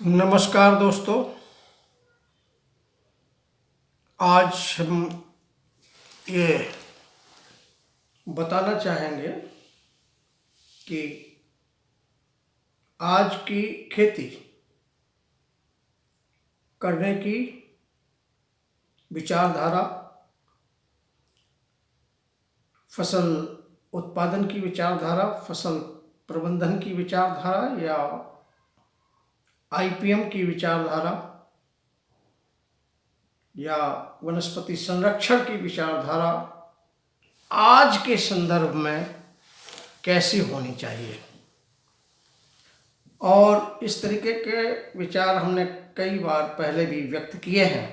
नमस्कार दोस्तों। आज हम ये बताना चाहेंगे कि आज की खेती करने की विचारधारा, फसल उत्पादन की विचारधारा, फसल प्रबंधन की विचारधारा या आईपीएम की विचारधारा या वनस्पति संरक्षण की विचारधारा आज के संदर्भ में कैसी होनी चाहिए। और इस तरीके के विचार हमने कई बार पहले भी व्यक्त किए हैं।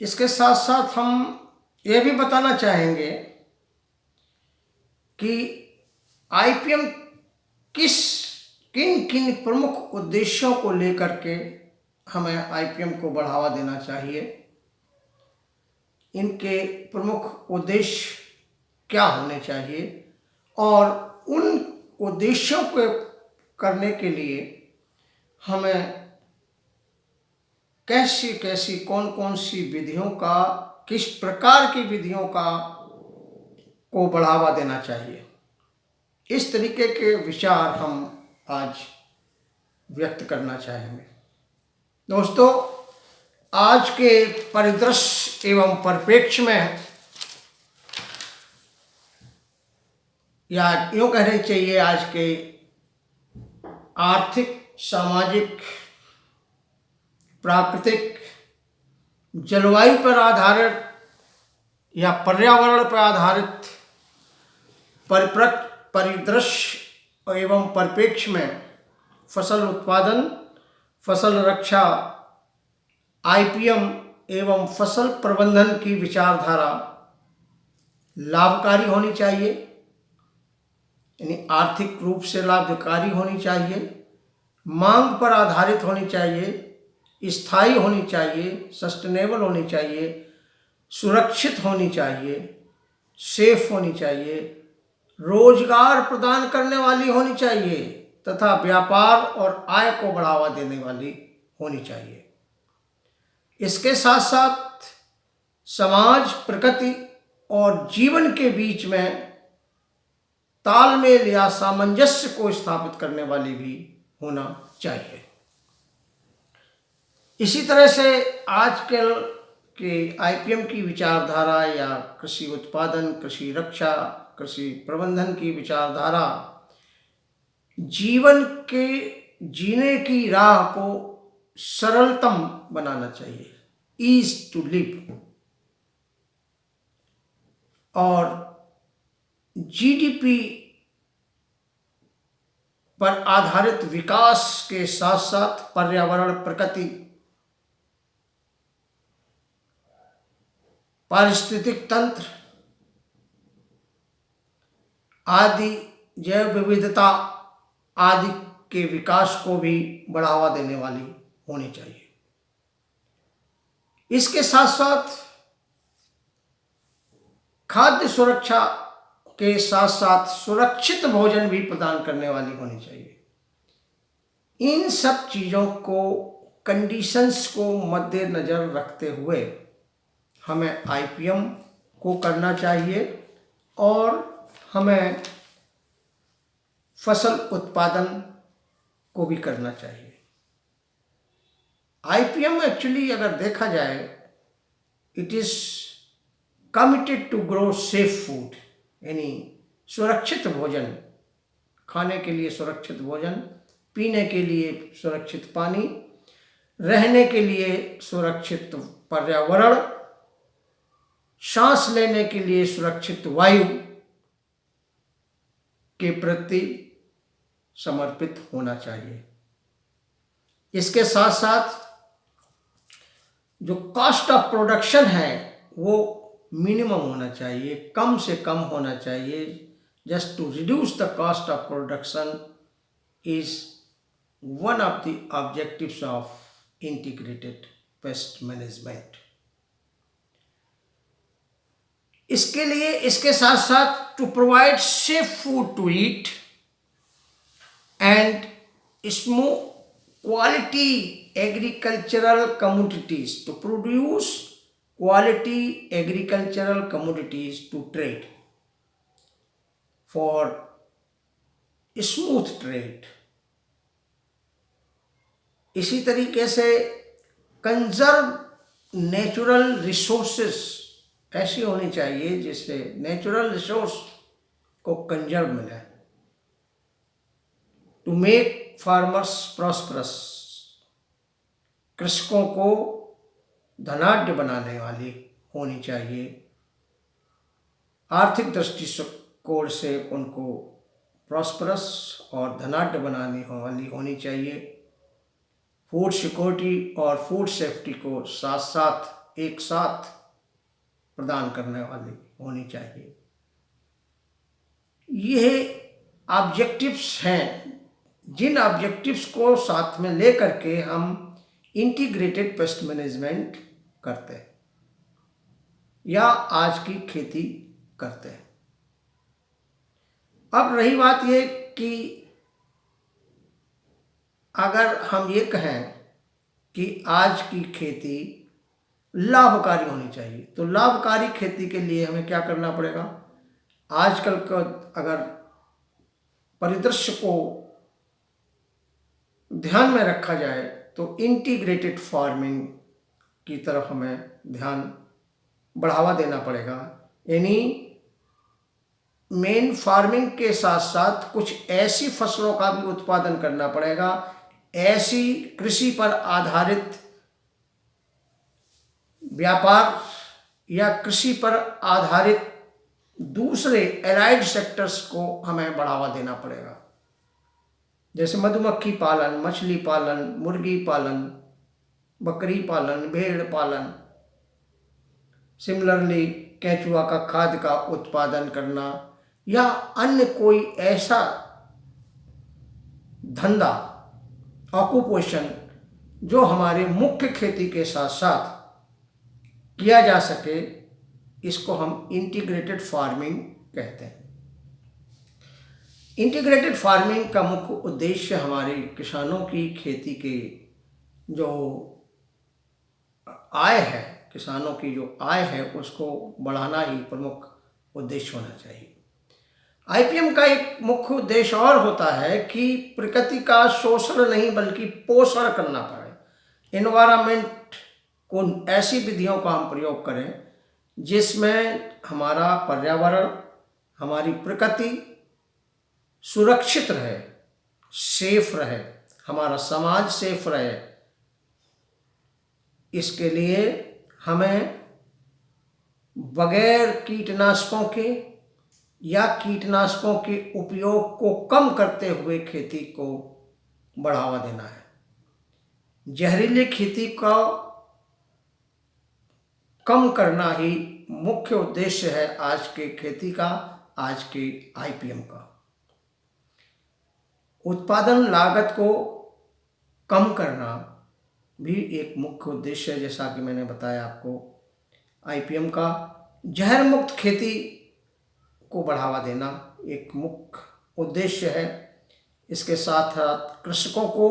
इसके साथ साथ हम ये भी बताना चाहेंगे कि आईपीएम किन किन प्रमुख उद्देश्यों को लेकर के हमें आईपीएम को बढ़ावा देना चाहिए, इनके प्रमुख उद्देश्य क्या होने चाहिए और उन उद्देश्यों को करने के लिए हमें कैसी कैसी कौन कौन सी विधियों का, किस प्रकार की विधियों का को बढ़ावा देना चाहिए। इस तरीके के विचार हम आज व्यक्त करना चाहेंगे। दोस्तों, आज के परिदृश्य एवं परिप्रेक्ष्य में, या यूँ कहना चाहिए आज के आर्थिक, सामाजिक, प्राकृतिक, जलवायु पर आधारित या पर्यावरण पर आधारित परिदृश्य एवं परिप्रेक्ष्य में फसल उत्पादन, फसल रक्षा, आईपीएम एवं फसल प्रबंधन की विचारधारा लाभकारी होनी चाहिए, यानी आर्थिक रूप से लाभकारी होनी चाहिए, मांग पर आधारित होनी चाहिए, स्थायी होनी चाहिए, सस्टेनेबल होनी चाहिए, सुरक्षित होनी चाहिए, सेफ होनी चाहिए, रोजगार प्रदान करने वाली होनी चाहिए तथा व्यापार और आय को बढ़ावा देने वाली होनी चाहिए। इसके साथ साथ समाज, प्रकृति और जीवन के बीच में तालमेल या सामंजस्य को स्थापित करने वाली भी होना चाहिए। इसी तरह से आजकल के आईपीएम की विचारधारा या कृषि उत्पादन, कृषि रक्षा, कृषि प्रबंधन की विचारधारा जीवन के जीने की राह को सरलतम बनाना चाहिए, ईज टू लिव, और जीडीपी पर आधारित विकास के साथ साथ पर्यावरण, प्रकृति, पारिस्थितिक तंत्र आदि, जैव विविधता आदि के विकास को भी बढ़ावा देने वाली होनी चाहिए। इसके साथ साथ खाद्य सुरक्षा के साथ साथ सुरक्षित भोजन भी प्रदान करने वाली होनी चाहिए। इन सब चीज़ों को, कंडीशंस को मद्देनज़र रखते हुए हमें आईपीएम को करना चाहिए और हमें फसल उत्पादन को भी करना चाहिए। आईपीएम एक्चुअली अगर देखा जाए, it is committed to grow safe food, यानी सुरक्षित भोजन, खाने के लिए सुरक्षित भोजन, पीने के लिए सुरक्षित पानी, रहने के लिए सुरक्षित पर्यावरण, सांस लेने के लिए सुरक्षित वायु के प्रति समर्पित होना चाहिए। इसके साथ साथ जो कॉस्ट ऑफ प्रोडक्शन है वो मिनिमम होना चाहिए, कम से कम होना चाहिए। Just to reduce the cost of production is one of the objectives of integrated pest management. इसके लिए, इसके साथ साथ to provide safe food to eat and smooth quality agricultural commodities, to produce quality agricultural commodities to trade, for smooth trade. इसी तरीके से conserve natural resources ऐसी होनी चाहिए जिससे नेचुरल रिसोर्स को कंजर्व मिले, टू मेक फार्मर्स प्रॉस्परस, कृषकों को धनाढ्य बनाने वाली होनी चाहिए, आर्थिक दृष्टिकोण से उनको प्रॉस्परस और धनाढ्य बनाने वाली होनी चाहिए, फूड सिक्योरिटी और फूड सेफ्टी को साथ साथ एक साथ प्रदान करने वाली होनी चाहिए। यह ऑब्जेक्टिव्स हैं जिन ऑब्जेक्टिव्स को साथ में लेकर के हम इंटीग्रेटेड पेस्ट मैनेजमेंट करते हैं या आज की खेती करते हैं। अब रही बात ये कि अगर हम ये कहें कि आज की खेती लाभकारी होनी चाहिए, तो लाभकारी खेती के लिए हमें क्या करना पड़ेगा? आजकल का अगर परिदृश्य को ध्यान में रखा जाए तो इंटीग्रेटेड फार्मिंग की तरफ हमें ध्यान बढ़ावा देना पड़ेगा, यानी मेन फार्मिंग के साथ साथ कुछ ऐसी फसलों का भी उत्पादन करना पड़ेगा, ऐसी कृषि पर आधारित व्यापार या कृषि पर आधारित दूसरे एलाइड सेक्टर्स को हमें बढ़ावा देना पड़ेगा, जैसे मधुमक्खी पालन, मछली पालन, मुर्गी पालन, बकरी पालन, भेड़ पालन, सिमिलरली केंचुआ का खाद का उत्पादन करना या अन्य कोई ऐसा धंधा, ऑक्यूपेशन जो हमारे मुख्य खेती के साथ साथ किया जा सके, इसको हम इंटीग्रेटेड फार्मिंग कहते हैं। इंटीग्रेटेड फार्मिंग का मुख्य उद्देश्य हमारे किसानों की खेती के जो आय है, किसानों की जो आय है उसको बढ़ाना ही प्रमुख उद्देश्य होना चाहिए। आईपीएम का एक मुख्य उद्देश्य और होता है कि प्रकृति का शोषण नहीं बल्कि पोषण करना पड़े। एनवायरनमेंट को ऐसी विधियों का हम प्रयोग करें जिसमें हमारा पर्यावरण, हमारी प्रकृति सुरक्षित रहे, सेफ रहे, हमारा समाज सेफ रहे। इसके लिए हमें बगैर कीटनाशकों के या कीटनाशकों के उपयोग को कम करते हुए खेती को बढ़ावा देना है। जहरीली खेती को कम करना ही मुख्य उद्देश्य है आज के खेती का, आज के आईपीएम का। उत्पादन लागत को कम करना भी एक मुख्य उद्देश्य है, जैसा कि मैंने बताया आपको आईपीएम का। जहर मुक्त खेती को बढ़ावा देना एक मुख्य उद्देश्य है। इसके साथ साथ कृषकों को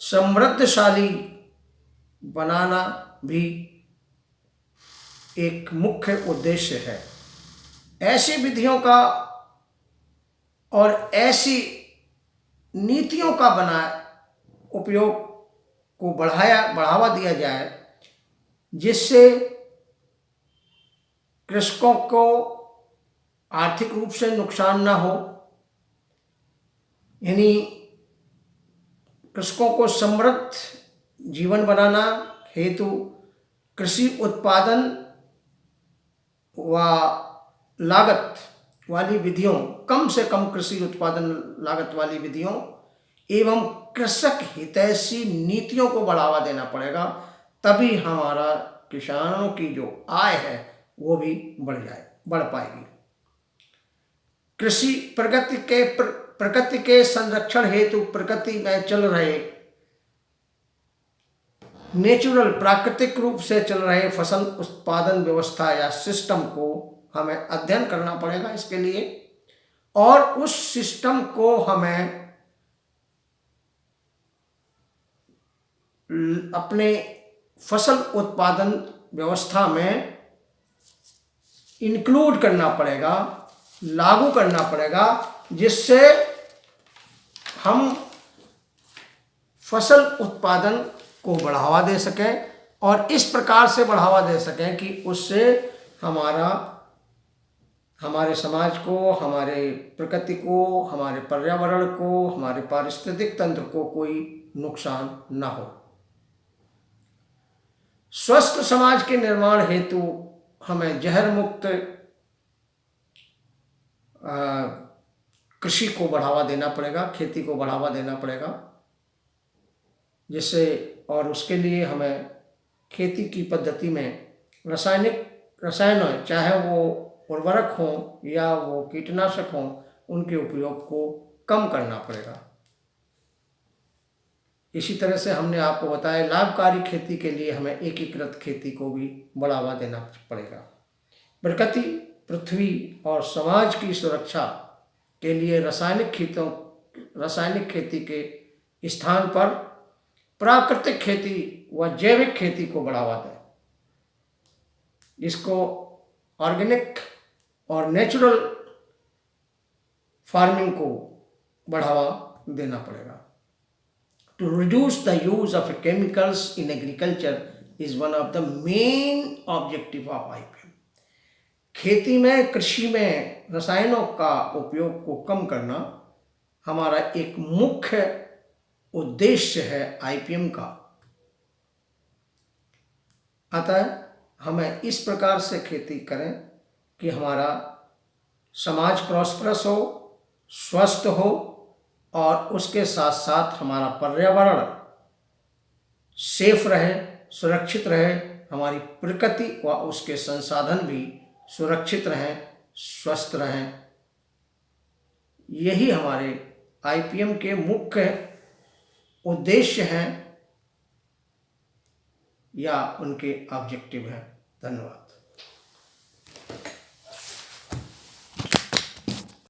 समृद्धशाली बनाना भी एक मुख्य उद्देश्य है। ऐसी विधियों का और ऐसी नीतियों का उपयोग को बढ़ावा दिया जाए जिससे कृषकों को आर्थिक रूप से नुकसान ना हो, यानी कृषकों को समृद्ध जीवन बनाना हेतु कृषि उत्पादन व लागत वाली विधियों, कम से कम कृषि उत्पादन लागत वाली विधियों एवं कृषक हितैषी नीतियों को बढ़ावा देना पड़ेगा, तभी हमारा किसानों की जो आय है वो भी बढ़ पाएगी। कृषि प्रकृति के संरक्षण हेतु प्रकृति में चल रहे नेचुरल, प्राकृतिक रूप से चल रहे फसल उत्पादन व्यवस्था या सिस्टम को हमें अध्ययन करना पड़ेगा इसके लिए, और उस सिस्टम को हमें अपने फसल उत्पादन व्यवस्था में इंक्लूड करना पड़ेगा, लागू करना पड़ेगा, जिससे हम फसल उत्पादन को बढ़ावा दे सकें और इस प्रकार से बढ़ावा दे सकें कि उससे हमारे समाज को, हमारे प्रकृति को, हमारे पर्यावरण को, हमारे पारिस्थितिक तंत्र को कोई नुकसान न हो। स्वस्थ समाज के निर्माण हेतु हमें जहर मुक्त कृषि को बढ़ावा देना पड़ेगा, खेती को बढ़ावा देना पड़ेगा, और उसके लिए हमें खेती की पद्धति में रसायन चाहे वो उर्वरक हों या वो कीटनाशक हों, उनके उपयोग को कम करना पड़ेगा। इसी तरह से हमने आपको बताया लाभकारी खेती के लिए हमें एकीकृत खेती को भी बढ़ावा देना पड़ेगा। प्रकृति, पृथ्वी और समाज की सुरक्षा के लिए रासायनिक खेती के स्थान पर प्राकृतिक खेती व जैविक खेती को बढ़ावा दें। इसको ऑर्गेनिक और नेचुरल फार्मिंग को बढ़ावा देना पड़ेगा। To reduce the use of chemicals in agriculture is one of the main objective of IPM. खेती में, कृषि में रसायनों का उपयोग को कम करना हमारा एक मुख्य उद्देश्य है IPM का। अतः हमें इस प्रकार से खेती करें कि हमारा समाज प्रॉस्परस हो, स्वस्थ हो और उसके साथ साथ हमारा पर्यावरण सेफ रहे, सुरक्षित रहे, हमारी प्रकृति व उसके संसाधन भी सुरक्षित रहें, स्वस्थ रहें। यही हमारे IPM के मुख्य उद्देश्य हैं या उनके ऑब्जेक्टिव हैं। धन्यवाद।